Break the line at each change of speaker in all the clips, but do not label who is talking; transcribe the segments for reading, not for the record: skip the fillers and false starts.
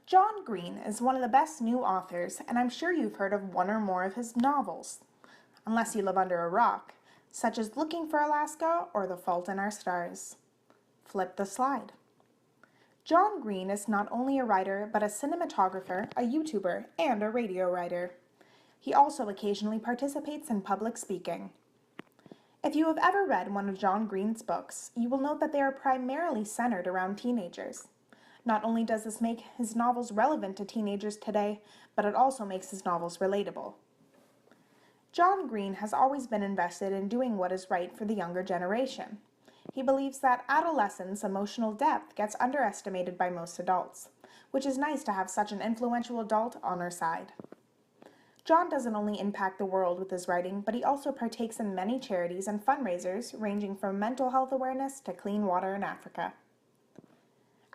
John Green is one of the best new authors, and I'm sure you've heard of one or more of his novels, unless you live under a rock, such as Looking for Alaska or The Fault in Our Stars. Flip the slide. John Green is not only a writer, but a cinematographer, a YouTuber, and a radio writer. He also occasionally participates in public speaking. If you have ever read one of John Green's books, you will note that they are primarily centered around teenagers. Not only does this make his novels relevant to teenagers today, but it also makes his novels relatable. John Green has always been invested in doing what is right for the younger generation. He believes that adolescents' emotional depth gets underestimated by most adults, which is nice to have such an influential adult on our side. John doesn't only impact the world with his writing, but he also partakes in many charities and fundraisers ranging from mental health awareness to clean water in Africa.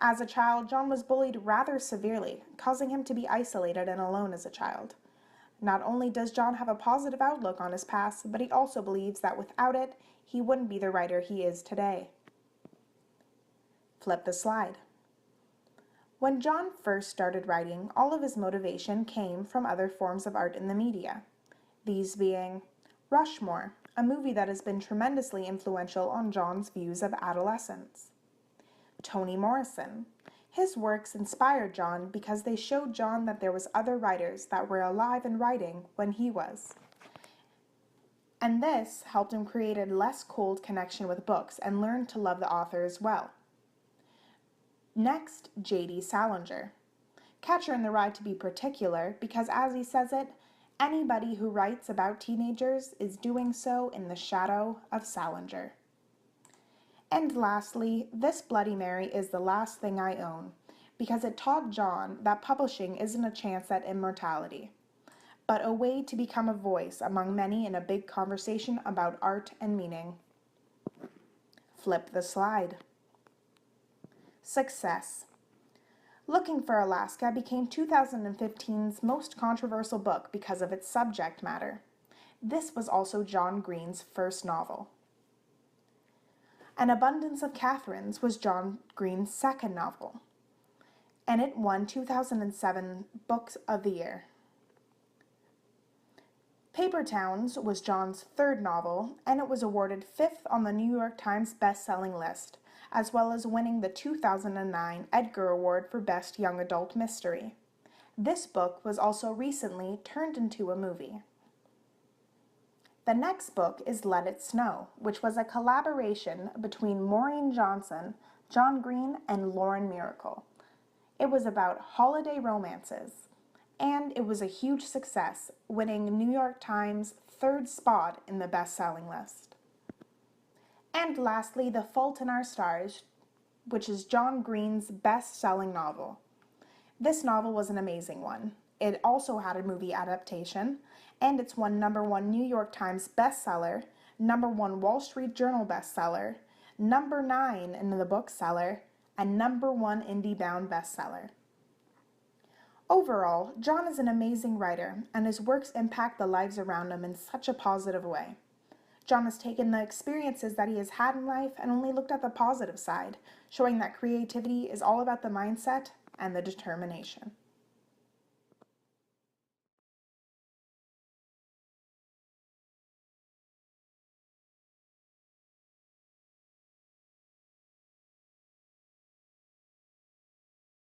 As a child, John was bullied rather severely, causing him to be isolated and alone as a child. Not only does John have a positive outlook on his past, but he also believes that without it, he wouldn't be the writer he is today. Flip the slide. When John first started writing, all of his motivation came from other forms of art in the media. These being Rushmore, a movie that has been tremendously influential on John's views of adolescence. Toni Morrison. His works inspired John because they showed John that there was other writers that were alive and writing when he was. And this helped him create a less cold connection with books and learn to love the author as well. Next, J.D. Salinger. Catcher in the Rye to be particular because as he says it, anybody who writes about teenagers is doing so in the shadow of Salinger. And lastly, This Bloody Mary is the last thing I own, because it taught John that publishing isn't a chance at immortality, but a way to become a voice among many in a big conversation about art and meaning. Flip the slide. Success. Looking for Alaska became 2015's most controversial book because of its subject matter. This was also John Green's first novel. An Abundance of Catherines was John Green's second novel, and it won 2007 Books of the Year. Paper Towns was John's third novel, and it was awarded 5th on the New York Times best-selling list, as well as winning the 2009 Edgar Award for Best Young Adult Mystery. This book was also recently turned into a movie. The next book is Let It Snow, which was a collaboration between Maureen Johnson, John Green, and Lauren Miracle. It was about holiday romances, and it was a huge success, winning New York Times' 3rd spot in the best-selling list. And lastly, The Fault in Our Stars, which is John Green's best-selling novel. This novel was an amazing one. It also had a movie adaptation, and it's won #1 New York Times bestseller, #1 Wall Street Journal bestseller, #9 in the bookseller, and #1 IndieBound bestseller. Overall, John is an amazing writer, and his works impact the lives around him in such a positive way. John has taken the experiences that he has had in life and only looked at the positive side, showing that creativity is all about the mindset and the determination.